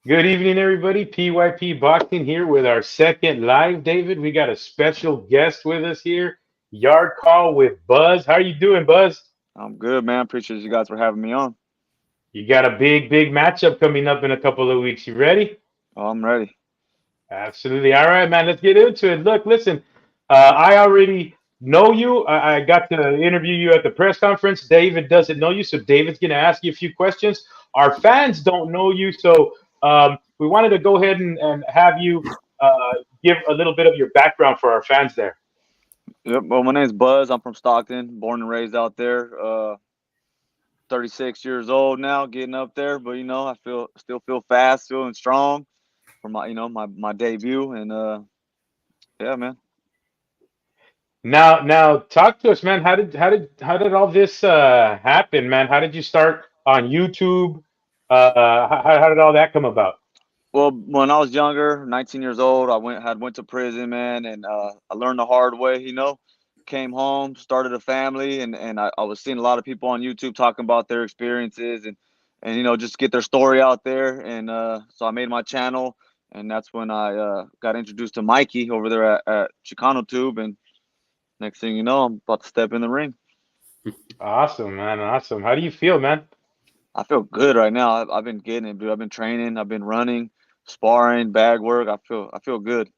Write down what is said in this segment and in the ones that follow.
Good evening, everybody. PYP Boxing here with our second live. David, we got a special guest with us here. Yard Call with Buzz. How are you doing, Buzz? I'm good, man. Appreciate you guys for having me on. You got a big matchup coming up in a couple of weeks. You ready? Oh, I'm ready. Absolutely. All right, man. Let's get into it. Look, listen. I already know you. I got to interview you at the press conference. David doesn't know you, so David's going to ask you a few questions. Our fans don't know you, so we wanted to go ahead and have you give a little bit of your background for our fans there. Yep. Well, my name's Buzz. I'm from Stockton, born and raised out there. 36 years old now, getting up there, but I still feel fast, feeling strong for my debut, and yeah, man. Now, talk to us, man. How did all this happen, man? How did you start on YouTube? How did all that come about? Well, when I was younger, 19 years old, I went to prison, man, and I learned the hard way. Came home, started a family, and I was seeing a lot of people on YouTube talking about their experiences and just get their story out there. And so I made my channel, and that's when I got introduced to Mikey over there at Chicano Tube. And next thing you know, I'm about to step in the ring. Awesome, man. Awesome. How do you feel, man? I feel good right now. I've been getting it, dude. I've been training. I've been running, sparring, bag work. I feel good.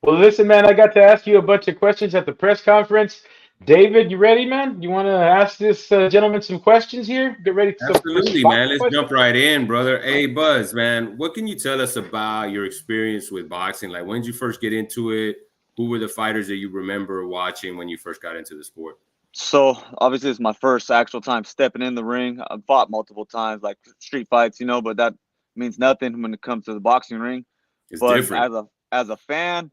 Well, listen, man, I got to ask you a bunch of questions at the press conference. David, you ready, man? You want to ask this gentleman some questions here? Get ready for some Absolutely, man. boxing Let's questions? jump right in, brother. Hey, Buzz, man, what can you tell us about your experience with boxing? Like, when did you first get into it? Who were the fighters that you remember watching when you first got into the sport? So obviously, it's my first actual time stepping in the ring. I've fought multiple times, like street fights, but that means nothing when it comes to the boxing ring. It's But different. as a fan,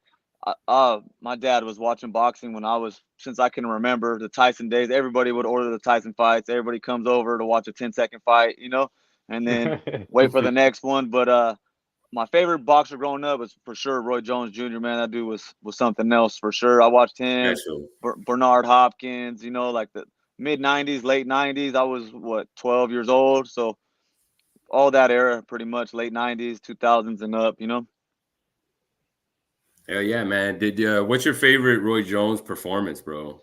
my dad was watching boxing when since I can remember the Tyson days. Everybody would order the Tyson fights. Everybody comes over to watch a 10-second fight, and then wait for the next one. But my favorite boxer growing up was for sure Roy Jones Jr. Man, that dude was something else for sure. I watched him, Special. Bernard Hopkins. Like the mid '90s, late '90s. I was 12 years old, so all that era, pretty much late '90s, 2000s and up. Hell yeah, man. What's your favorite Roy Jones performance, bro?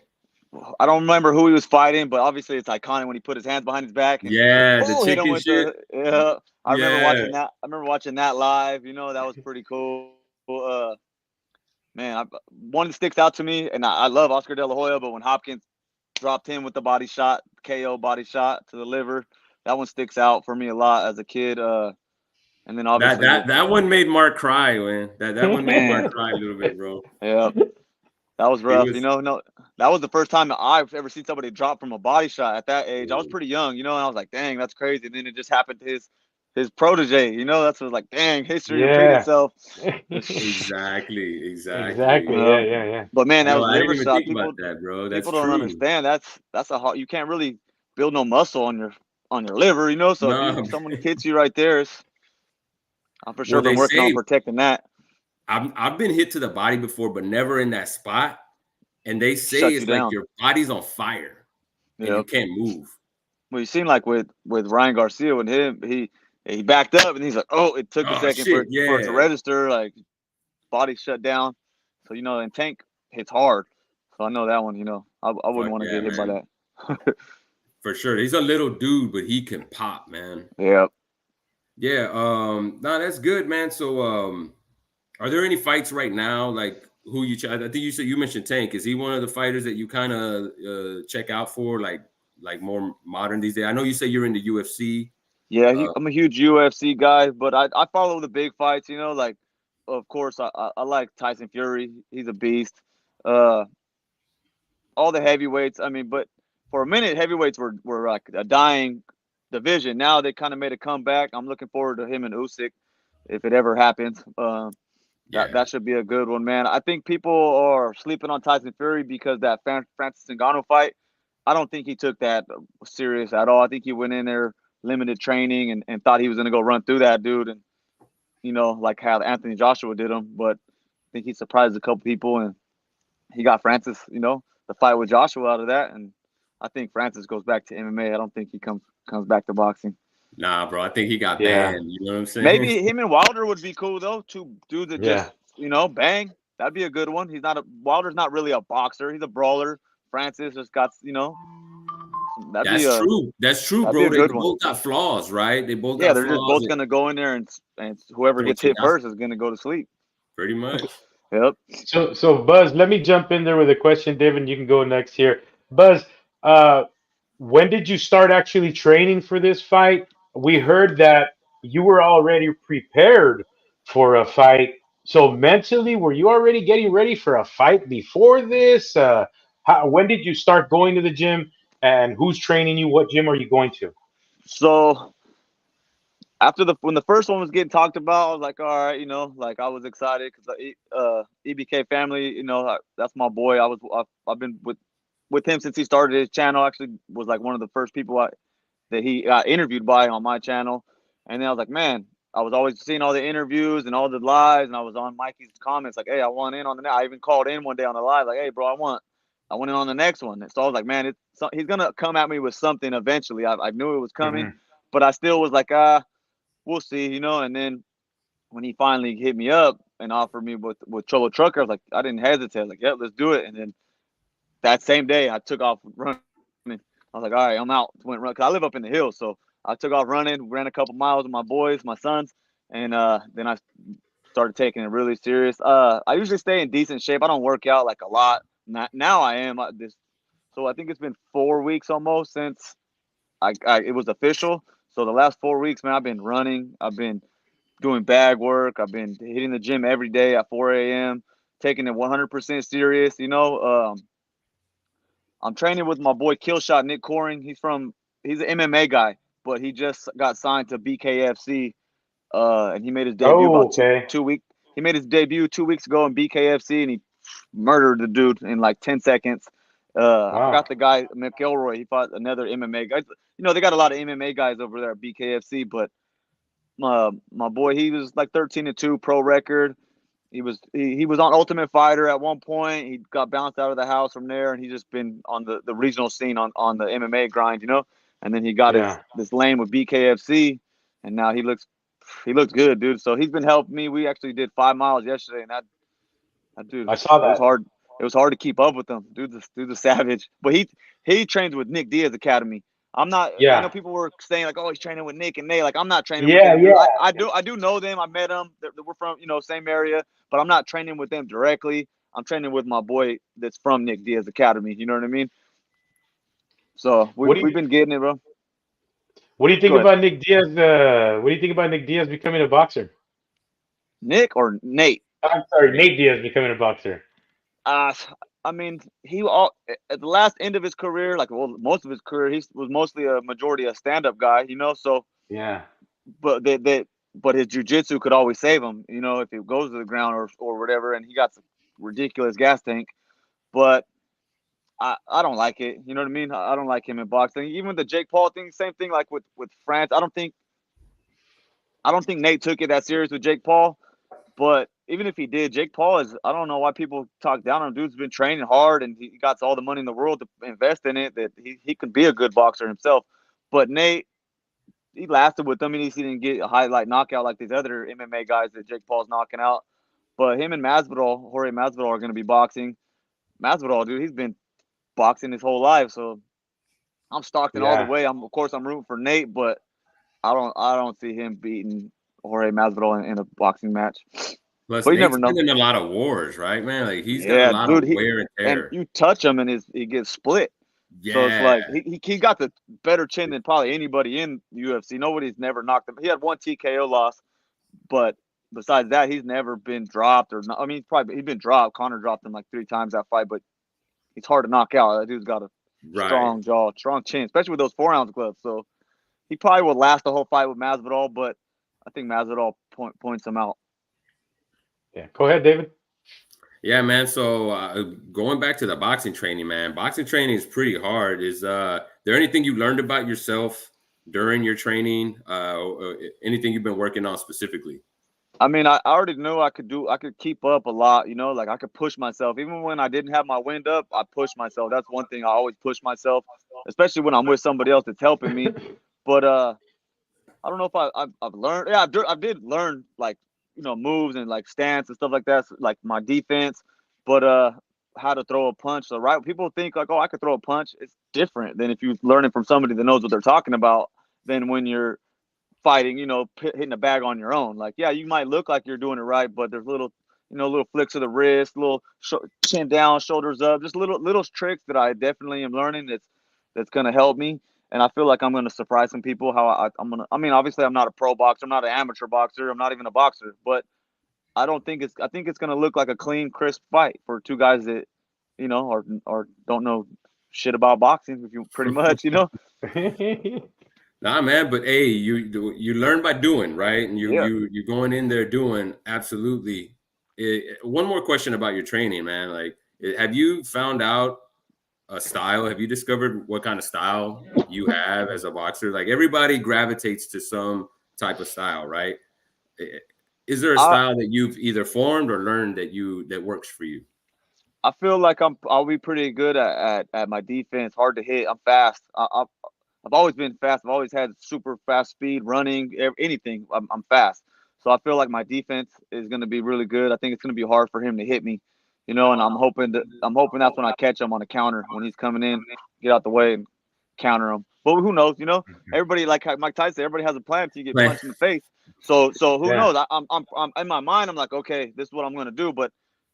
I don't remember who he was fighting, but obviously it's iconic when he put his hands behind his back and Yeah, the hit him chicken with shit. the yeah. I remember Yeah. watching that. I remember watching that live. That was pretty cool. Man, one that sticks out to me, and I love Oscar De La Hoya, but when Hopkins dropped him with the body shot, KO body shot to the liver, that one sticks out for me a lot as a kid. And then That obviously that that one made Mark cry, man. That one made Mark man, cry a little bit, bro. yeah, that was He rough. was No, that was the first time that I've ever seen somebody drop from a body shot at that age. I was pretty young, and I was like, dang, that's crazy. And then it just happened to his protege. That's what was like, dang, history repeat Yeah. itself. exactly. Exactly. Yeah. But man, that Yo, was I didn't liver even shot. think about People that, bro. That's people don't true. understand. That's a hard. You can't really build no muscle on your liver, So if No, someone hits you right there, I'm for sure well, been they working on say protecting that. I've been hit to the body before, but never in that spot. And they say Shut you it's like down. your body's on fire and Yeah. you can't move. Well, you seem like with Ryan Garcia with him, he backed up and he's like, oh, it took a Oh second shit, for it to yeah. register, like body shut down. So and Tank hits hard. So I know that one. I wouldn't Fuck want to yeah, get hit by man. that. For sure. He's a little dude, but he can pop, man. Yeah. Yeah, no, that's good, man. So are there any fights right now, like who I think you mentioned Tank. Is he one of the fighters that you kind of check out for, like more modern these days? I know you say you're in the UFC. Yeah, Uh, I'm a huge UFC guy, but I follow the big fights. Like of course I like Tyson Fury. He's a beast. Uh, all the heavyweights. I mean, but for a minute, heavyweights were like a dying division. Now they kind of made a comeback. I'm looking forward to him and Usyk if it ever happens. yeah, That should be a good one, man. I think people are sleeping on Tyson Fury because that Francis Ngannou fight. I don't think he took that serious at all. I think he went in there limited training and thought he was going to go run through that dude and like how Anthony Joshua did him. But I think he surprised a couple people and he got Francis, the fight with Joshua out of that. And I think Francis goes back to MMA. I don't think he comes back to boxing. Nah, bro. I think he got Yeah. banned. You know what I'm saying? Maybe him and Wilder would be cool though. Two dudes that Yeah. just bang. That'd be a good one. Wilder's not really a boxer. He's a brawler. Francis just got that'd be That's a true. That's true, that'd be bro. a They good one. both got flaws, right? They both Yeah, got they're just flaws. both gonna go in there and whoever Throw gets hit chingazo. first is gonna go to sleep. Pretty much. Yep. So Buzz, let me jump in there with a question, David. You can go next here. Buzz, uh, when did you start actually training for this fight? We heard that you were already prepared for a fight. So mentally, were you already getting ready for a fight before this? When did you start going to the gym? And who's training you? What gym are you going to? So after when the first one was getting talked about, I was like, all right, like I was excited because EBK family, that's my boy. I've been with him since he started his channel. Actually, was like one of the first people that he got interviewed by on my channel. And then I was like, man, I was always seeing all the interviews and all the lives, and I was on Mikey's comments like, hey, I want in on the. I even called in one day on the live like, hey, bro, I went in on the next one. And so I was like, man, he's gonna come at me with something eventually. I knew it was coming, Hmm. but I still was like, we'll see, And then when he finally hit me up and offered me with Cholo Trucker, I was like, I didn't hesitate. I was like, yep, let's do it. And then that same day, I took off running. I was like, all right, I'm out. Went run because I live up in the hills, so I took off running, ran a couple miles with my boys, my sons, and then I started taking it really serious. I usually stay in decent shape. I don't work out like a lot. Now I am so I think it's been 4 weeks almost since it was official. So the last 4 weeks, man, I've been running. I've been doing bag work. I've been hitting the gym every day at 4 a.m. Taking it 100% serious. I'm training with my boy Killshot Nick Coring. He's an MMA guy, but he just got signed to BKFC. And he made his debut Oh, about two okay. 2 weeks. He made his debut 2 weeks ago in BKFC, and he murdered the dude in like 10 seconds. I Wow. forgot the guy McElroy. He fought another MMA guy. They got a lot of MMA guys over there at BKFC, but my boy, he was like 13-2 pro record. He was on Ultimate Fighter at one point. He got bounced out of the house from there, and he's just been on the regional scene on the MMA grind, And then he got Yeah. this lane with BKFC, and now he looks good, dude. So he's been helping me. We actually did 5 miles yesterday, and that dude, I saw it was that. hard. It was hard to keep up with him. Dude's a savage. But he trains with Nick Diaz Academy. I'm not. I know Yeah. people were saying like, oh, he's training with Nick and Nate. Like I'm not training with Yeah. them, dude. Yeah. I do know them. I met them. We're from same area, but I'm not training with them directly. I'm training with my boy that's from Nick Diaz Academy. You know what I mean? So What we've do we've you been getting it, bro. What do you think Go ahead, about Nick Diaz? What do you think about Nick Diaz becoming a boxer? Nick or Nate. I'm sorry, Nate Diaz becoming a boxer. Uh, I mean, at the last end of his career, like most of his career, he was mostly a majority a stand-up guy, So, Yeah. but his jujitsu could always save him, if he goes to the ground or whatever. And he got some ridiculous gas tank, but I don't like it. You know what I mean? I don't like him in boxing. Even with the Jake Paul thing, same thing. Like with France, I don't think Nate took it that serious with Jake Paul. But even if he did, Jake Paul I don't know why people talk down on him. Dude's been training hard and he got all the money in the world to invest in it, that he can be a good boxer himself. But Nate, he lasted with him, and he didn't get a highlight knockout like these other MMA guys that Jake Paul's knocking out. But him and Jorge Masvidal are going to be boxing. Masvidal, dude, he's been boxing his whole life. So I'm Stockton all the Yeah. way. Of course, I'm rooting for Nate, but I don't see him beating Jorge Masvidal in a boxing match. Plus, But you never Nate's know. been in a lot of wars, right, man? Like he's got a Yeah, lot of dude. wear and And tear. you touch him and he gets split. So it's Yeah, like he got the better chin than probably anybody in the UFC. Nobody's never knocked him. He had one TKO loss, but besides that, he's never been dropped or not. I mean, he's been dropped. Connor dropped him like 3 times that fight, but he's hard to knock out. That dude's got a right. strong jaw, strong chin, especially with those 4-ounce gloves. So he probably would last the whole fight with Masvidal, but I think Masvidal points him out. Yeah. Go ahead, David. Yeah, man. So going back to the boxing training, man, boxing training is pretty hard. Is there anything you learned about yourself during your training? Or anything you've been working on specifically? I mean, I already knew I could keep up a lot, like I could push myself. Even when I didn't have my wind up, I pushed myself. That's one thing I always push myself, especially when I'm with somebody else that's helping me. But I don't know if I've learned. Yeah, I did learn like moves and like stance and stuff like that, like my defense, but how to throw a punch. So right, people think like, oh, I could throw a punch. It's different than if you learn it from somebody that knows what they're talking about. Than when you're fighting, hitting a bag on your own. Like, yeah, you might look like you're doing it right, but there's little flicks of the wrist, little chin down, shoulders up, just little tricks that I definitely am learning. That's gonna help me, and I feel like I'm gonna surprise some people. How I'm gonna. I mean, obviously, I'm not a pro boxer, I'm not an amateur boxer, I'm not even a boxer, but I don't think it's. I think it's gonna look like a clean, crisp fight for two guys that, or don't know shit about boxing. If you pretty much. Nah, man, but hey, you learn by doing, right? And Yeah. you're going in there doing absolutely. One more question about your training, man. Like, have you found out a style? Have you discovered what kind of style you have as a boxer? Like, everybody gravitates to some type of style, right? Is there a I style that you've either formed or learned that works for you? I feel like I'll be pretty good at my defense. Hard to hit. I'm fast. I've always been fast. I've always had super fast speed, running, anything. I'm fast. So I feel like my defense is going to be really good. I think it's going to be hard for him to hit me, and I'm hoping that's when I catch him on a counter when he's coming in, get out the way and counter him. But who knows? Everybody, like Mike Tyson, everybody has a plan until you get Right. punched in the face. So who Yeah. knows? I'm in my mind. I'm like, okay, this is what I'm going to do. But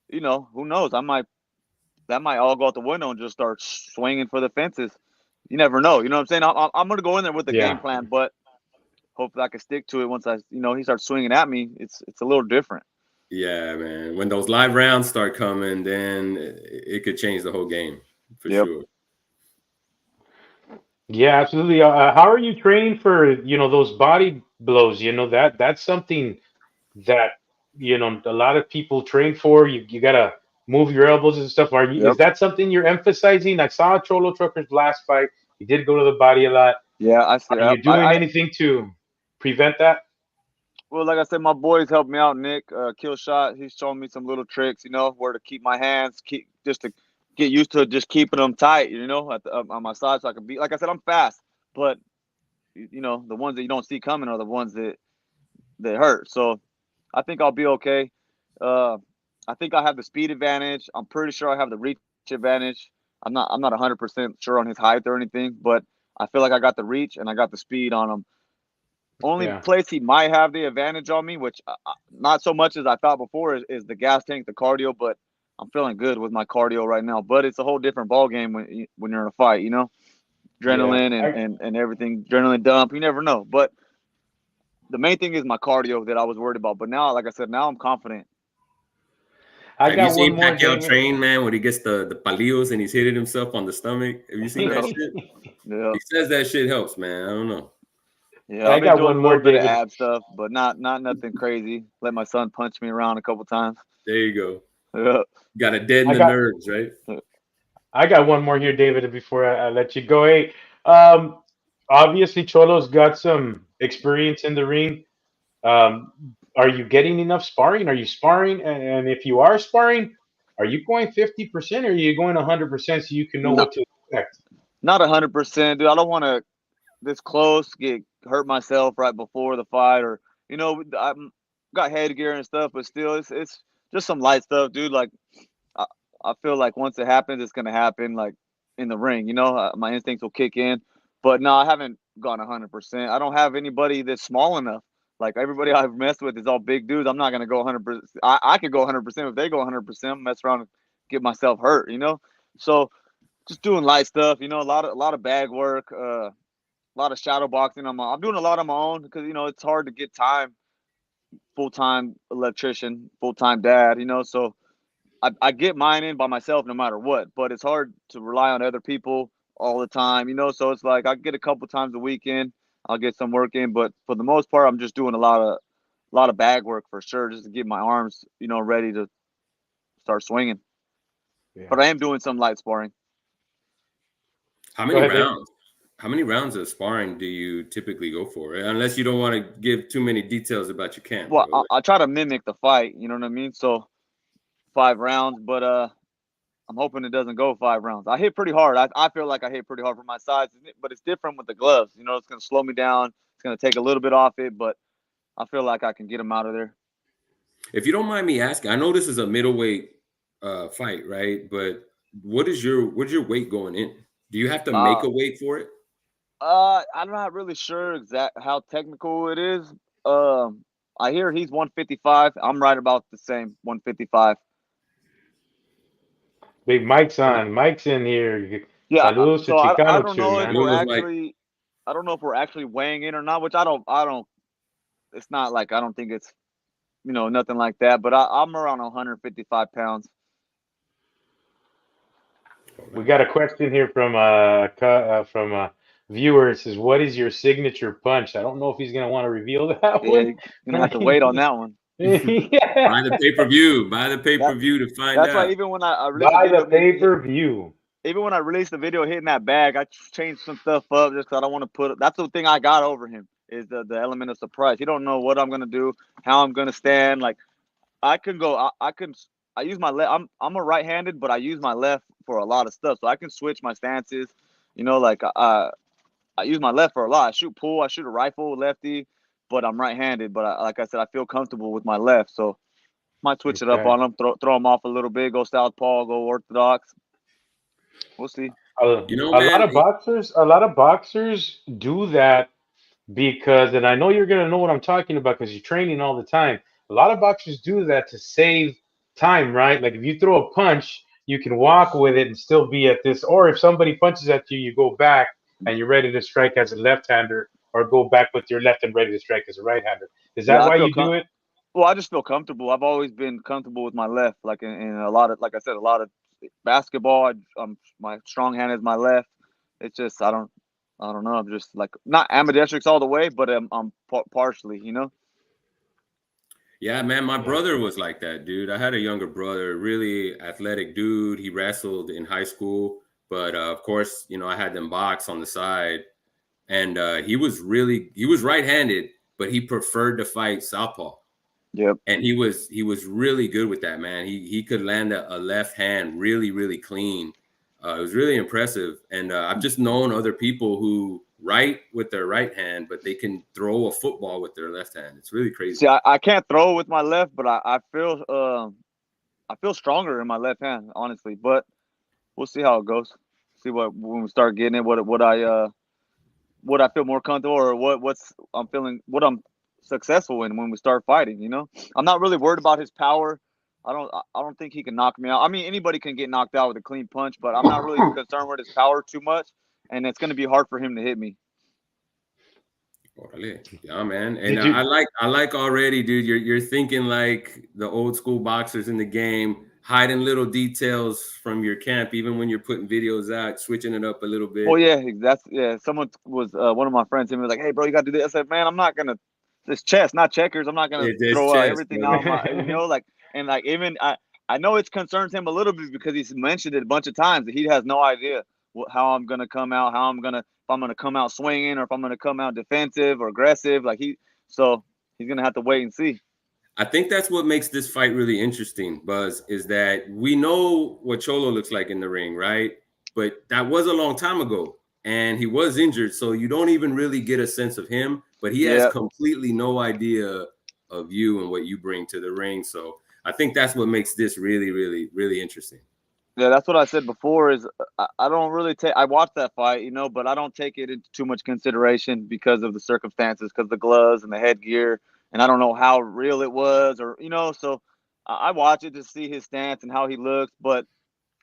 who knows? That might all go out the window and just start swinging for the fences. You never know. You know what I'm saying? I'm going to go in there with a game Yeah. plan, but hopefully I can stick to it. Once he starts swinging at me, it's a little different. Yeah, man. When those live rounds start coming, then it could change the whole game for Yep. sure. Yeah, absolutely. How are you training for, those body blows? That's something that, a lot of people train for. You gotta move your elbows and stuff. Is Yep. that something you're emphasizing? I saw Cholo Trucker's last fight. He did go to the body a lot. Yeah, I see. Are you doing anything to prevent that? Well, like I said, my boys helped me out. Nick, Kill Shot, he's showing me some little tricks. Where to keep my hands, just to get used to just keeping them tight. On my side, so I can be. Like I said, I'm fast, but the ones that you don't see coming are the ones that hurt. So I think I'll be okay. Uh, I think I have the speed advantage. I'm pretty sure I have the reach advantage. I'm not 100% sure on his height or anything, but I feel like I got the reach and I got the speed on him. Only Yeah. place he might have the advantage on me, which not so much as I thought before, is the gas tank, the cardio. But I'm feeling good with my cardio right now. But it's a whole different ball game when you're in a fight. Yeah. Adrenaline and everything, adrenaline dump. You never know. But the main thing is my cardio that I was worried about. But now, like I said, now I'm confident. I Have you got one seen more, Pacquiao David. train, man, when he gets the palillos and he's hitting himself on the stomach? Have you seen that shit? Yeah, He says that shit helps, man. I don't know. yeah. I I've been got doing one a more, little bit of David. ab stuff, but not nothing crazy. Let my son punch me around a couple times. There you go. Yeah. Got to deaden I the got nerves, right? I got one more here, David, before I let you go. Hey, obviously Cholo's got some experience in the ring. Um, are you getting enough sparring? Are you sparring? And if you are sparring, are you going 50% or are you going 100% so you can know No, what to expect? not 100%, dude. I don't want to this close, get hurt myself right before the fight, or I got headgear and stuff, but still, it's just some light stuff, dude. Like I, I feel like once it happens, it's gonna happen, like in the ring. My instincts will kick in. But no, I haven't gone 100%. I don't have anybody that's small enough. Like everybody I've messed with is all big dudes. I'm not gonna go 100%. I could go 100% if they go 100%. Mess around and get myself hurt. So just doing light stuff. A lot of bag work. A lot of shadow boxing. I'm doing a lot on my own because it's hard to get time. Full time electrician, full time dad. So I get mine in by myself no matter what. But it's hard to rely on other people all the time. So it's like I get a couple times a weekend. I'll get some work in, but for the most part, I'm just doing a lot of bag work for sure, just to get my arms ready to start swinging. Yeah. But I am doing some light sparring. How Go many ahead, David. rounds? How many rounds of sparring do you typically go for? Unless you don't want to give too many details about your camp, Well, bro. I try to mimic the fight. You know what I mean? So 5 rounds, but I'm hoping it doesn't go 5 rounds. I hit pretty hard. I feel like I hit pretty hard for my size, but it's different with the gloves. It's going to slow me down. It's It's gonna take a little bit off it, but I feel like I can get him out of there. If you don't mind me asking, I know this is a middleweight fight, right? But what's your weight going in? Do you have to make a weight for it? I'm not really sure how technical it is. I hear he's 155. I'm right about the same, 155. Big Mike's on. Mike's in here. Yeah, Saludos to so I Chicano don't too, know if man. I don't know if we're actually weighing in or not, which I don't. It's not like I don't think it's nothing like that. But I'm around 155 pounds. We got a question here from viewer. It says, "What is your signature punch?" I don't know if he's gonna want to reveal that Yeah, one. you're gonna have to wait on that one. Yeah. Buy the pay-per-view. Buy the pay-per-view to find That's why out. even when I released the Buy the video, pay-per-view. even when I released the video hitting that bag, I changed some stuff up just because I don't want to put. That's the thing I got over him is the element of surprise. He don't know what I'm gonna do, how I'm gonna stand. Like I can go. I use my left. I'm a right-handed, but I use my left for a lot of stuff, so I can switch my stances. Like I use my left for a lot. I shoot pool. I shoot a rifle, lefty, but I'm right-handed. But like I said, I feel comfortable with my left, so might switch it up Okay. on them. Throw them off a little bit. Go southpaw. Go orthodox. We'll see. A lot of boxers do that because, and I know you're gonna know what I'm talking about because you're training all the time. A lot of boxers do that to save time, right? Like if you throw a punch, you can walk with it and still be at this. Or if somebody punches at you, you go back and you're ready to strike as a left-hander, or go back with your left and ready to strike as a right-hander. Is Yeah, that I why feel you do it? well. I just feel comfortable. I've always been comfortable with my left. Like in a lot of, like I said, a lot of basketball. My strong hand is my left. It's just I don't know. I'm just like not ambidextrous all the way, but I'm partially. Yeah, man, my brother was like that, dude. I had a younger brother, really athletic dude. He wrestled in high school, but of course, I had them box on the side, and he was right-handed, but he preferred to fight southpaw. Yep. And he was really good with that, man. He could land a left hand really, really clean. It was really impressive. And I've just known other people who write with their right hand, but they can throw a football with their left hand. It's really crazy. See, I can't throw with my left, but I feel stronger in my left hand, honestly. But we'll see how it goes. See when we start getting it, what I feel more comfortable, or what I'm successful in when we start fighting. I'm not really worried about his power. I don't think he can knock me out. I mean, anybody can get knocked out with a clean punch, but I'm not really concerned with his power too much, and it's going to be hard for him to hit me. Yeah, man. And I like already, dude. You're thinking like the old school boxers in the game, hiding little details from your camp, even when you're putting videos out, switching it up a little bit. Oh yeah, Someone was one of my friends. He was like, "Hey, bro, you got to do this." I said, "Man, I'm not gonna. It's chess, not checkers. I'm not gonna throw everything out my, even I know it concerns him a little bit because he's mentioned it a bunch of times that he has no idea how I'm gonna come out, if I'm gonna come out swinging or if I'm gonna come out defensive or aggressive. So he's gonna have to wait and see. I think that's what makes this fight really interesting, Buzz, is that we know what Cholo looks like in the ring, right? But that was a long time ago, and he was injured, so you don't even really get a sense of him. But he has completely no idea of you and what you bring to the ring. So I think that's what makes this really, really, really interesting. Yeah, that's what I said before. Is I don't really take. I watched that fight, but I don't take it into too much consideration because of the circumstances, because the gloves and the headgear, and I don't know how real it was, or So I watch it to see his stance and how he looks, but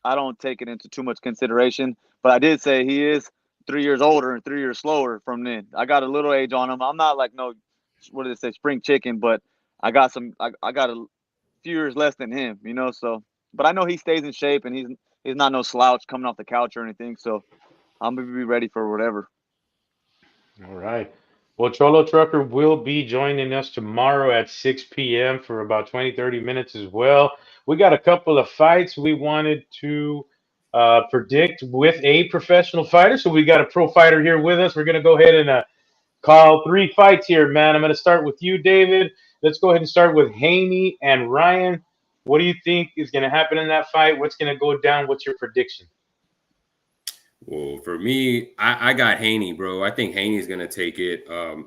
I don't take it into too much consideration. But I did say he is 3 years older and 3 years slower from then. I got a little age on him. I'm not like no, what did it say, spring chicken, but I got I got a few years less than him, So, but I know he stays in shape and he's not no slouch coming off the couch or anything. So I'm gonna be ready for whatever. All right. Well, Cholo Trucker will be joining us tomorrow at 6 p.m. for about 20, 30 minutes as well. We got a couple of fights we wanted to predict with a professional fighter. So we got a pro fighter here with us. We're going to go ahead and call 3 fights here, man. I'm going to start with you, David. Let's go ahead and start with Haney and Ryan. What do you think is going to happen in that fight? What's going to go down? What's your prediction? Well, for me, I got Haney, bro. I think Haney's gonna take it.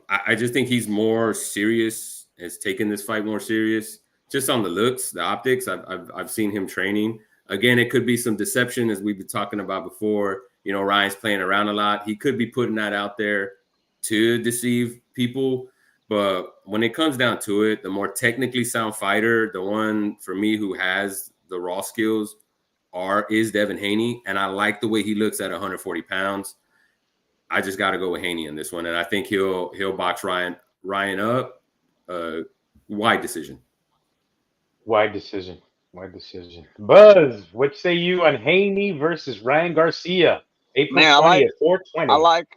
I just think he's more serious, has taken this fight more serious, just on the looks, the optics. I've seen him training. Again, it could be some deception, as we've been talking about before. You know, Ryan's playing around a lot. He could be putting that out there to deceive people. But when it comes down to it, the more technically sound fighter, the one for me who has the raw skills is Devin Haney, and I like the way he looks at 140 pounds. I just got to go with Haney in this one, and I think he'll box Ryan up. Wide decision. Wide decision. Wide decision. Buzz, what say you on Haney versus Ryan Garcia? April Man, 20th, I 420. like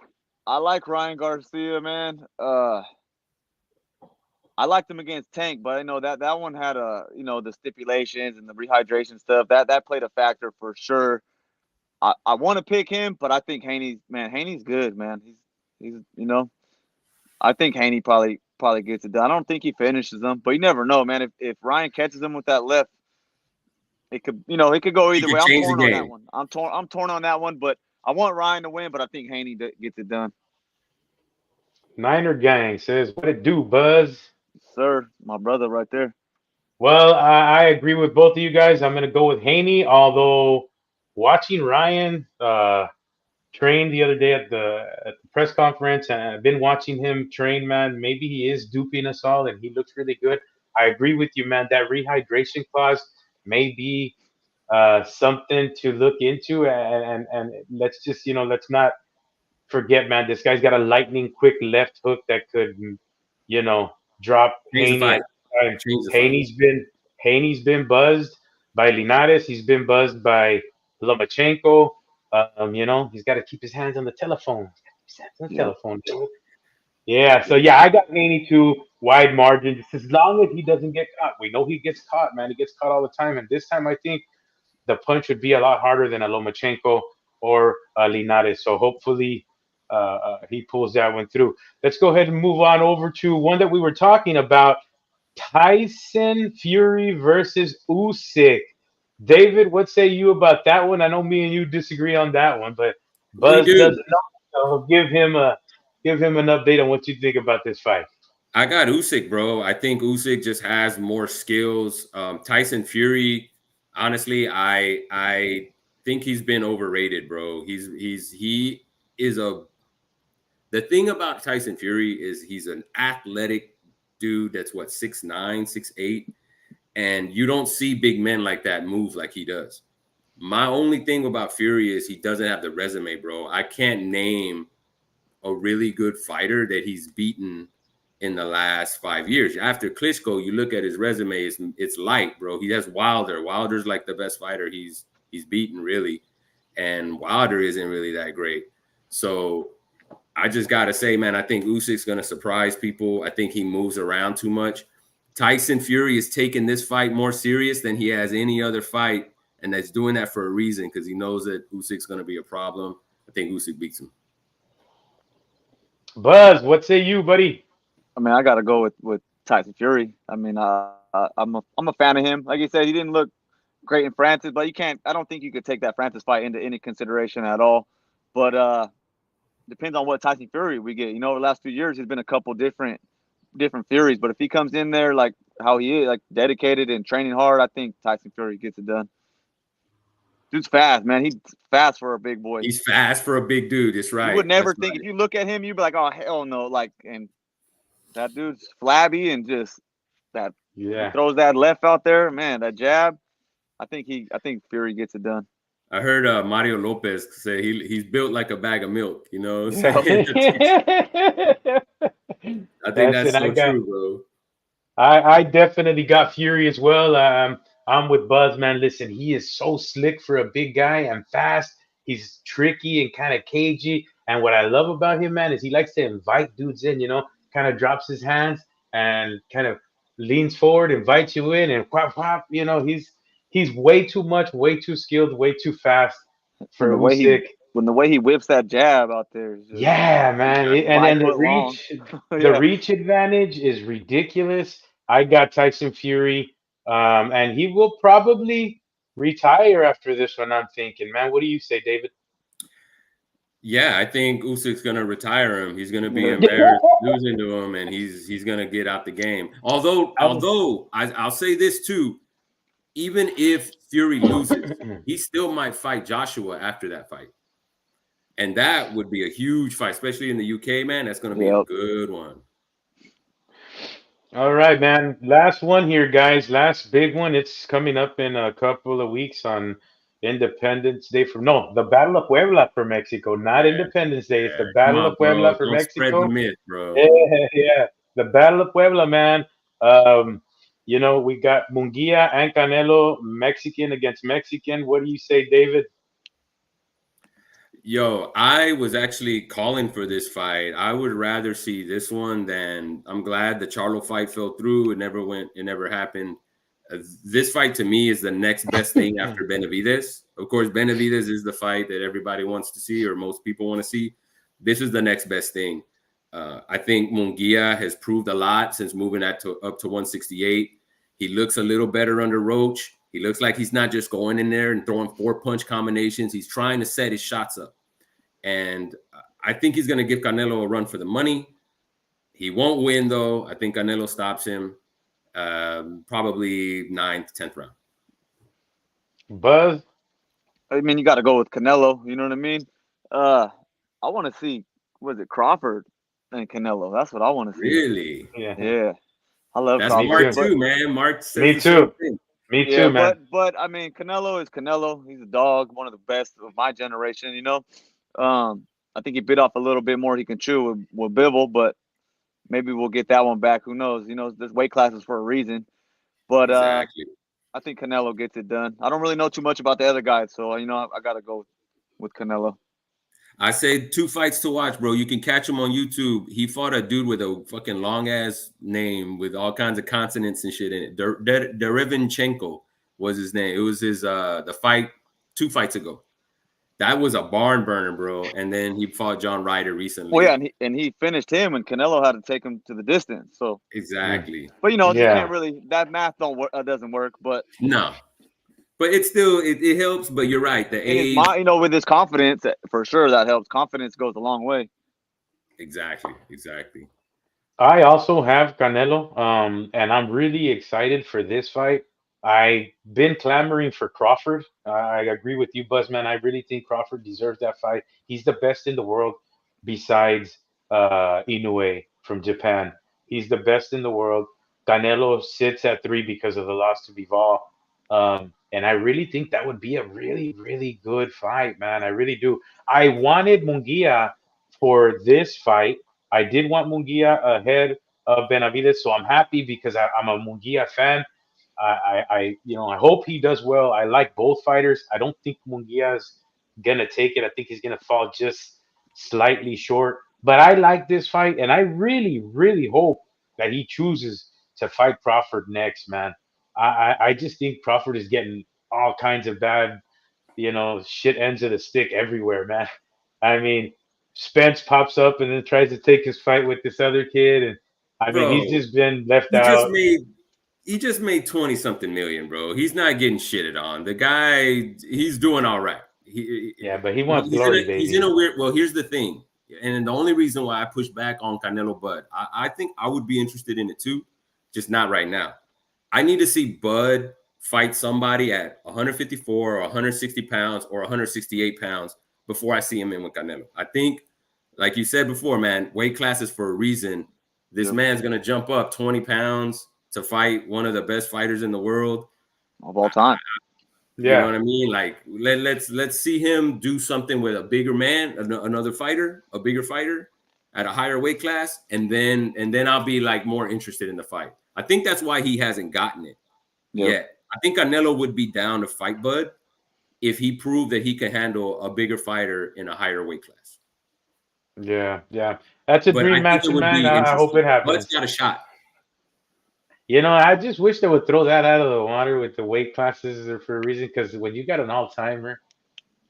I like Ryan Garcia, man. I liked him against Tank, but I know that one had the stipulations and the rehydration stuff. That played a factor for sure. I want to pick him, but I think Haney's good, man. He's I think Haney probably gets it done. I don't think he finishes him, but you never know, man. If Ryan catches him with that left, it could go He either could way. I'm change the torn on that game. one. I'm torn on that one, but I want Ryan to win, but I think Haney gets it done. Niner Gang says, what it do, Buzz? Sir, my brother right there. Well, I agree with both of you guys. I'm going to go with Haney, although watching Ryan train the other day at the press conference, and I've been watching him train, man. Maybe he is duping us all, and he looks really good. I agree with you, man. That rehydration clause may be something to look into, and let's just let's not forget, man. This guy's got a lightning quick left hook that could you know drop Change the Haney fight. at the time. Change the fight. Haney's been buzzed by Linares. He's been buzzed by Lomachenko. He's got to keep his hands on the telephone. He's got to keep his hands on the Yep. telephone, dude. Yeah, so yeah, I got Haney too, wide margin. Just as long as he doesn't get caught. We know he gets caught, man. He gets caught all the time, and this time I think the punch would be a lot harder than a Lomachenko or Linares. So hopefully he pulls that one through. Let's go ahead and move on over to one that we were talking about: Tyson Fury versus Usyk. David, what say you about that one? I know me and you disagree on that one, but We Buzz do. doesn't know. So give him an update on what you think about this fight. I got Usyk, bro. I think Usyk just has more skills. Tyson Fury, honestly, I think he's been overrated, bro. He is a the thing about Tyson Fury is he's an athletic dude that's what 6'9", 6'8", and you don't see big men like that move like he does. My only thing about Fury is he doesn't have the resume, bro. I can't name a really good fighter that he's beaten in the last 5 years. After Klitschko, you look at his resume, it's light, bro. He has Wilder. Wilder's like the best fighter he's beaten, really. And Wilder isn't really that great. So I just got to say, man, I think Usyk's going to surprise people. I think he moves around too much. Tyson Fury is taking this fight more serious than he has any other fight, and that's doing that for a reason because he knows that Usyk's going to be a problem. I think Usyk beats him. Buzz, what say you, buddy? I mean, I got to go with Tyson Fury. I mean, I'm a fan of him. Like you said, he didn't look great in Francis, but you can't. I don't think you could take that Francis fight into any consideration at all. But depends on what Tyson Fury we get. Over the last few years, he's been a couple different Furies. But if he comes in there like how he is, like dedicated and training hard, I think Tyson Fury gets it done. Dude's fast, man. He's fast for a big boy. He's fast for a big dude. That's right. You would never That's think right. if you look at him, you'd be like, oh hell no, like and that dude's flabby and just that Yeah. he throws that left out there, man. That jab. I think Fury gets it done. I heard Mario Lopez say he's built like a bag of milk. You know, Yeah. I think That's it. that's so true, bro. I definitely got Fury as well. I'm with Buzz, man. Listen, he is so slick for a big guy and fast. He's tricky and kind of cagey. And what I love about him, man, is he likes to invite dudes in. Kind of drops his hands and kind of leans forward, invites you in, and whop whop. He's way too much, way too skilled, way too fast And for Usyk. the way he whips that jab out there is just Yeah, man. And five then the foot long. reach, the Yeah. reach advantage is ridiculous. I got Tyson Fury, and he will probably retire after this one. I'm thinking, man. What do you say, David? Yeah, I think Usyk's gonna retire him. He's gonna be embarrassed losing to him, and he's gonna get out the game. Although I'll say this too, even if Fury loses, he still might fight Joshua after that fight, and that would be a huge fight, especially in the UK, man. That's gonna be a Yep. good one. All right, man. Last one here, guys. Last big one. It's coming up in a couple of weeks on Independence Day the Battle of Puebla for Mexico, not Yeah, Independence Day. It's the come Battle on, of Puebla bro. for Don't spread the Mexico. myth, bro. Yeah, yeah. The Battle of Puebla, man. Um, we got Munguia and Canelo, Mexican against Mexican. What do you say, David? Yo, I was actually calling for this fight. I would rather see this one than I'm glad the Charlo fight fell through. It never went, it never happened. This fight to me is the next best thing after Benavidez. Of course, Benavidez is the fight that everybody wants to see, or most people want to see. This is the next best thing. I think Munguia has proved a lot since moving up to 168. He looks a little better under Roach. He looks like he's not just going in there and throwing 4-punch combinations. He's trying to set his shots up. And I think he's going to give Canelo a run for the money. He won't win, though. I think Canelo stops him probably 9th, 10th round. Buzz? I mean, you got to go with Canelo. You know what I mean? I want to see, was it Crawford and Canelo? That's what I want to see. Really? Yeah. I love That's Crawford. Mark too. too, man. Mark says Me the same too. thing. Me Yeah, too, man. but I mean, Canelo is Canelo. He's a dog, one of the best of my generation. You know, I think he bit off a little bit more he can chew with Bivol, but maybe we'll get that one back. Who knows? You know, this weight class is for a reason. But Exactly. I think Canelo gets it done. I don't really know too much about the other guys, so you know, I got to go with Canelo. I say 2 fights to watch, bro. You can catch him on YouTube. He fought a dude with a fucking long ass name with all kinds of consonants and shit in it. Derevinchenko was his name. It was his the fight 2 fights ago. That was a barn burner, bro. And then he fought John Ryder recently. Well, yeah, and he finished him, and Canelo had to take him to the distance. So exactly. but you know, you Yeah. can't really, that math doesn't work. But No. But it's still it helps. But you're right. The in his age. mind, you know, with his confidence, for sure that helps. Confidence goes a long way. Exactly. I also have Canelo, and I'm really excited for this fight. I've been clamoring for Crawford. I agree with you, Buzzman. I really think Crawford deserves that fight. He's the best in the world besides Inoue from Japan. He's the best in the world. Canelo sits at 3 because of the loss to Bivol. And I really think that would be a really, really good fight, man. I really do. I wanted Munguia for this fight. I did want Munguia ahead of Benavidez, so I'm happy because I'm a Munguia fan. I hope he does well. I like both fighters. I don't think Munguia is gonna take it. I think he's gonna fall just slightly short. But I like this fight, and I really, really hope that he chooses to fight Crawford next, man. I just think Crawford is getting all kinds of bad, shit ends of the stick everywhere, man. I mean, Spence pops up and then tries to take his fight with this other kid, and I mean, he's Bro, just been left he just out. made 20 something million, bro. He's not getting shitted on. The guy, he's doing all right. Yeah, but he wants glory, baby. He's in a weird. Well, here's the thing, and the only reason why I push back on Canelo Bud, I think I would be interested in it too, just not right now. I need to see Bud fight somebody at 154 or 160 pounds or 168 pounds before I see him in with Canelo. I think, like you said before, man, weight classes for a reason. This man's gonna jump up 20 pounds to fight one of the best fighters in the world Of all time. You know what I mean? Like let's see him do something with a bigger man, another fighter, a bigger fighter at a higher weight class, and then I'll be like more interested in the fight. I think that's why he hasn't gotten it yet. I think Canelo would be down to fight Bud if he proved that he can handle a bigger fighter in a higher weight class. Yeah. That's a But dream match, man. I hope it happens. Bud's got a shot. I just wish they would throw that out of the water with the weight classes for a reason. Because when you got an all-timer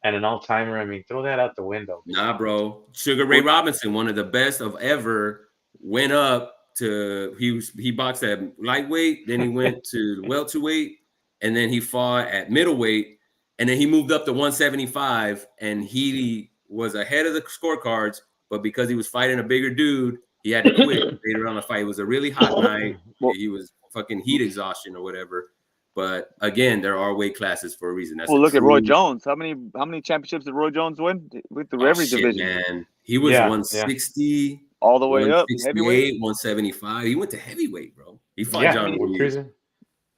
and an all-timer, I mean, throw that out the window. Nah, bro. Sugar Ray Robinson, one of the best of ever, went up to he boxed at lightweight, then he went to welterweight, and then he fought at middleweight, and then he moved up to 175, and he was ahead of the scorecards, but because he was fighting a bigger dude, he had to quit later on the fight. It was a really hot night. Well, He was fucking heat exhaustion or whatever. But again, there are weight classes for a reason. That's well, look true. at Roy Jones. How many championships did Roy Jones win? Went through every division. Man. He was 160 all the way up, 168, 175. He went to heavyweight, bro. He fought John Ruiz.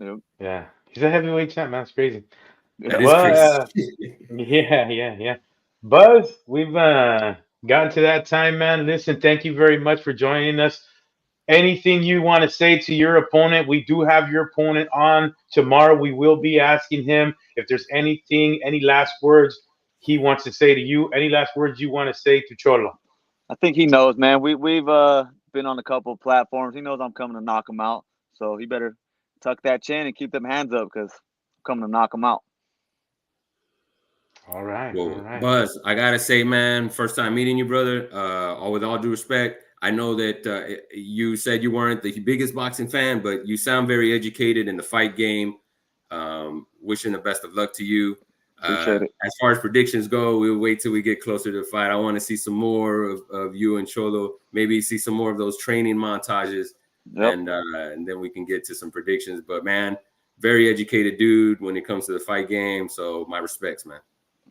Yep. Yeah, he's a heavyweight champ, man. It's crazy. That is crazy. Yeah. Buzz, we've gotten to that time, man. Listen, thank you very much for joining us. Anything you want to say to your opponent? We do have your opponent on tomorrow. We will be asking him if there's anything, any last words he wants to say to you. Any last words you want to say to Cholo? I think he knows, man. We've been on a couple of platforms. He knows I'm coming to knock him out. So he better tuck that chin and keep them hands up because I'm coming to knock him out. All right. Well, all right. Buzz, I gotta say, man, first time meeting you, brother. With all due respect, I know that you said you weren't the biggest boxing fan, but you sound very educated in the fight game. Wishing the best of luck to you. Appreciate it. As far as predictions go, we'll wait till we get closer to the fight. I want to see some more of you and Cholo. Maybe see some more of those training montages, and then we can get to some predictions. But man, very educated dude when it comes to the fight game. So my respects, man.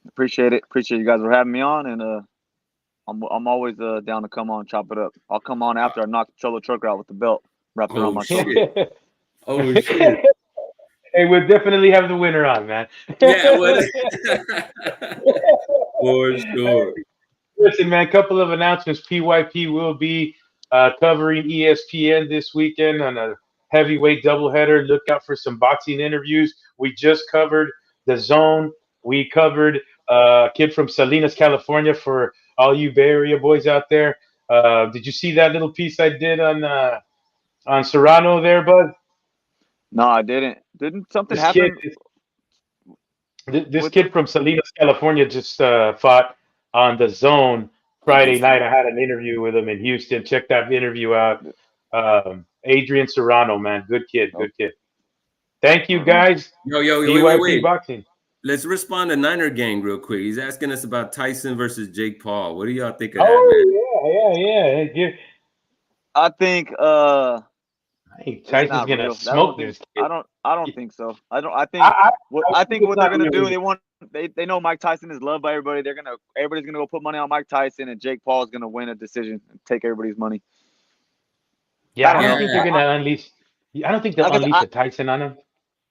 Appreciate it. Appreciate you guys for having me on, and I'm always down to come on and chop it up. I'll come on after I knock Cholo Trucker out with the belt wrapped around my shoulder. Oh shit! Hey, we'll definitely have the winner on, man. Yeah, for sure. Listen, man, a couple of announcements. PYP will be covering ESPN this weekend on a heavyweight doubleheader. Look out for some boxing interviews. We just covered the Zone. We covered a kid from Salinas, California, for all you Bay Area boys out there. Did you see that little piece I did on Serrano there, bud? No, I didn't. Didn't something happen? This kid from Salinas, California, just fought on the Zone Friday night. I had an interview with him in Houston. Check that interview out. Adrian Serrano, man, good kid. Thank you, guys. Yo, wait. Boxing. Let's respond to Niner Gang real quick. He's asking us about Tyson versus Jake Paul. What do y'all think of that, man? Yeah. I think Tyson's gonna smoke this kid. I don't think so. I think what they're gonna do, they know Mike Tyson is loved by everybody. Everybody's gonna go put money on Mike Tyson, and Jake Paul is gonna win a decision and take everybody's money. Yeah, I don't think they're gonna unleash. I don't think they'll unleash a Tyson on him.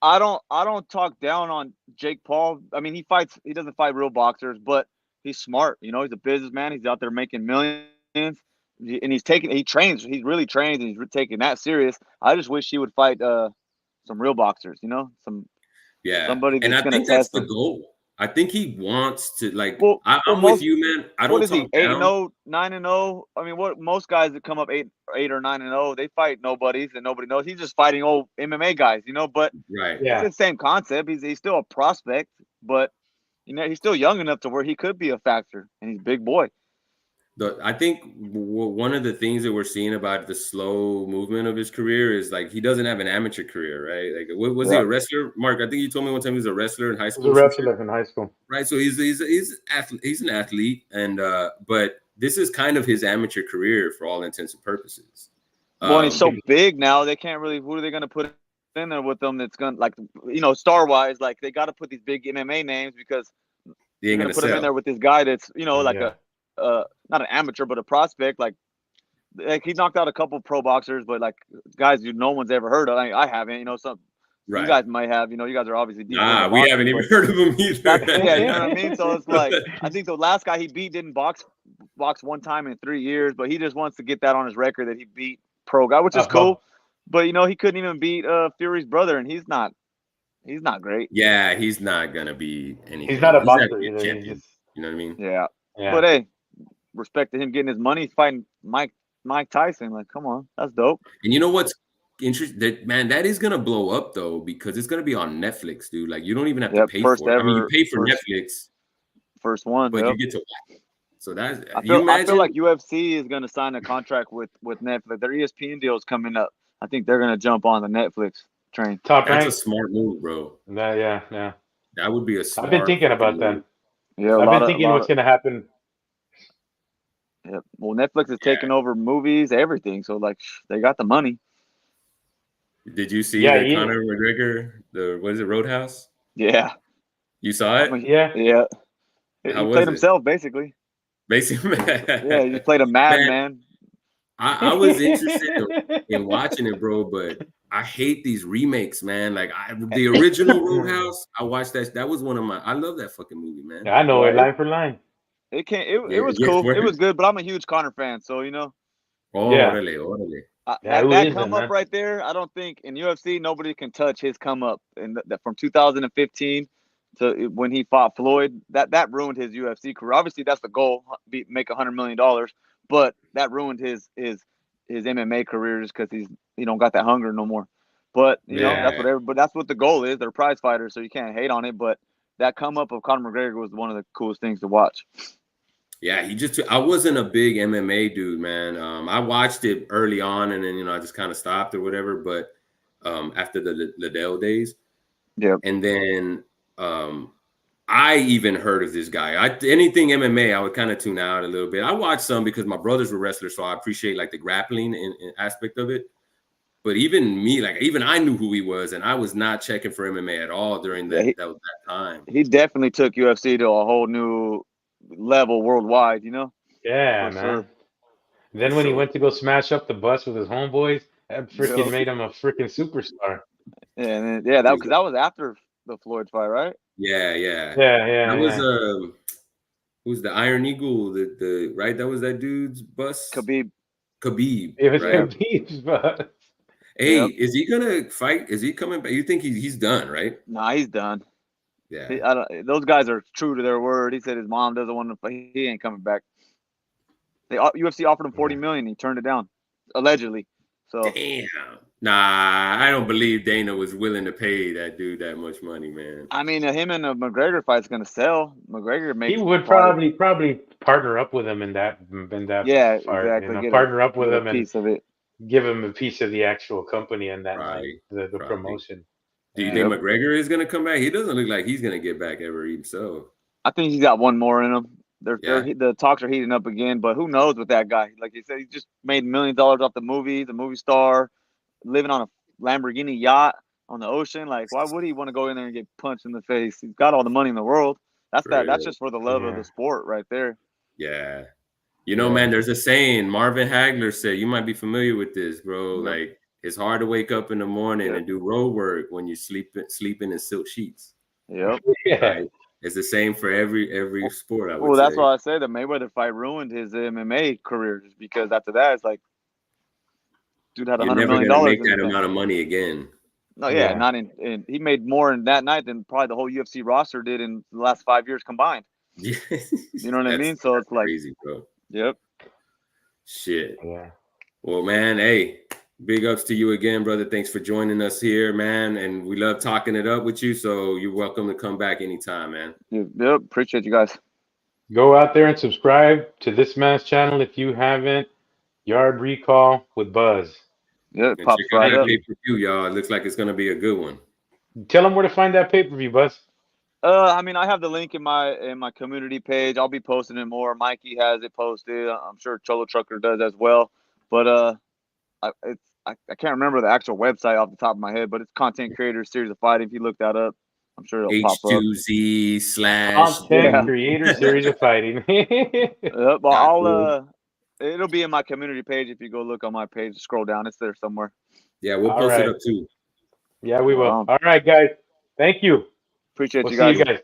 I don't talk down on Jake Paul. I mean, he doesn't fight real boxers, but he's smart. You know, he's a businessman. He's out there making millions, and he trains. He really trains, and he's taking that serious. I just wish he would fight some real boxers. You know, somebody that's and I think that's the goal. I think he wants to I'm with you, man. I don't. What is he? 8-0, 9-0. I mean, what most guys that come up 8 or 9-0, they fight nobodies and nobody knows. He's just fighting old MMA guys, you know. But it's the same concept. He's still a prospect, but you know he's still young enough to where he could be a factor, and he's a big boy. I think one of the things that we're seeing about the slow movement of his career is he doesn't have an amateur career, right? Like, was he a wrestler, Mark? I think you told me one time he was a wrestler in high school. He was a wrestler in high school, right? So he's an athlete, and but this is kind of his amateur career for all intents and purposes. Well, he's so big now; they can't really. Who are they going to put in there with them? That's going to, star wise, they got to put these big MMA names because they're going to put him in there with this guy that's not an amateur, but a prospect. Like he knocked out a couple pro boxers, but guys no one's ever heard of. I haven't. You know, you guys might have. You know, you guys are obviously deep. We haven't even heard of him either. Yeah, you know what I mean. So it's I think the last guy he beat didn't box one time in 3 years, but he just wants to get that on his record that he beat pro guy, which is cool. But he couldn't even beat Fury's brother, and he's not great. Yeah, he's not gonna be anything. He's not a boxer either. You know what I mean? Yeah. But hey, respect to him getting his money. He's fighting Mike Tyson. Come on, that's dope. And you know what's interesting? That is gonna blow up though, because it's gonna be on Netflix, dude. You don't even have to pay for it. I mean, you pay for Netflix. First one, but you get to watch it. So that's I feel like UFC is gonna sign a contract with Netflix. Their ESPN deal is coming up. I think they're gonna jump on the Netflix train. That's a smart move, bro. Yeah. That would be a smart. I've been thinking about that. Yeah, I've been thinking what's gonna happen Yeah. Well, Netflix is taking over movies, everything. So like they got the money. Did you see Yeah, the Conor McGregor, what is it, Roadhouse? Yeah. You saw I it? mean, yeah. yeah. How He was played it? himself basically. Basically, Yeah, he played a man, madman. I was interested in watching it, bro, but I hate these remakes, man. Like the original Roadhouse, I watched that. That was one of I love that fucking movie, man. I know Yeah, it line for line. it can't. It Yeah, was yes, cool. It word. was good, but I'm a huge Connor fan, so you know Oh, Yeah. orale, orale. Yeah, who that isn't, come up man? right there. I don't think in UFC nobody can touch his come up, and that from 2015 to when he fought Floyd. That ruined his UFC career. Obviously, that's the goal: make $100 million. But that ruined his MMA career just because he don't got that hunger no more. But you know Yeah. that's what the goal is. They're prize fighters, so you can't hate on it. But that come up of Conor McGregor was one of the coolest things to watch. Yeah, I wasn't a big MMA dude, man. I watched it early on, and then I just kind of stopped or whatever. But after the Liddell days, Yeah, and then I even heard of this guy. Anything MMA, I would kind of tune out a little bit. I watched some because my brothers were wrestlers, so I appreciate like the grappling and aspect of it. But even me, like even I knew who he was, and I was not checking for MMA at all during yeah. that time. He definitely took UFC to a whole new level worldwide. You know, Yeah, for man. sure. For Then when he sure. went to go smash up the bus with his homeboys, that freaking Yep. made him a freaking superstar. And yeah, Dude, that was after the Floyd fight, right? yeah. Yeah, That yeah, was yeah. who's the Iron Eagle? The right? That was that dude's bus. Khabib. Khabib, It was Yep. right? Khabib's bus. Hey, Yep. is he gonna fight? Is he coming back? You think he's done, right? Nah, he's done. Yeah. Those guys are true to their word. He said his mom doesn't want to fight. He ain't coming back. UFC offered him $40 million. He turned it down, allegedly. So Damn. Nah, I don't believe Dana was willing to pay that dude that much money, man. I mean, him and the McGregor fight's gonna sell. McGregor He makes would probably probably partner up with him in that yeah, part, exactly. partner up with Get a him and piece of it. give him a piece of the actual company in that night, Probably. the Probably. promotion. Do you Yeah. think Yep. McGregor is gonna come back? He doesn't look like he's gonna get back ever himself. I think he's got one more in him. Yeah. The talks are heating up again, but who knows with that guy? Like you said, he just made $1 million off the movie, the movie star, living on a Lamborghini yacht on the ocean. Like, why would he want to go in there and get punched in the face? He's got all the money in the world. For That's real. just for the love of Yeah. the sport right there. Yeah. Yeah. Man, there's a saying Marvin Hagler said, you might be familiar with this, bro. Yep. Like, it's hard to wake up in the morning Yep. and do road work when you're sleeping in silk sheets. Yep. Yeah. Right? It's the same for every sport, I would Well, that's say. why I say the Mayweather fight ruined his MMA career, just because after that, it's like, dude had You're $100 never million gonna make in the that bank. amount of money again. No, yeah, Yeah. not in. He made more in that night than probably the whole UFC roster did in the last 5 years combined. Yeah. You know what I mean? So That's it's like, crazy, bro. yep. Shit. Yeah. Well, man, hey, big ups to you again, brother. Thanks for joining us here, man. And we love talking it up with you. So you're welcome to come back anytime, man. Yep. Appreciate you guys. Go out there and subscribe to this man's channel if you haven't. Yard Recall with Buzz. Yeah, it And check pops out right that up. pay-per-view, y'all. It looks like it's gonna be a good one. Tell them where to find that pay-per-view, Buzz. I mean, I have the link in my community page. I'll be posting it more. Mikey has it posted. I'm sure Cholo Trucker does as well. But I can't remember the actual website off the top of my head, but it's Content Creators Series of Fighting. If you look that up, I'm sure it'll pop up. H2Z/. Content Yeah. Creator Series of Fighting. But Cool. it'll be in my community page if you go look on my page. Scroll down, it's there somewhere. Yeah, we'll All post it right. up too. Yeah, we will. All right, guys. Thank you. Appreciate We'll you see you guys. guys.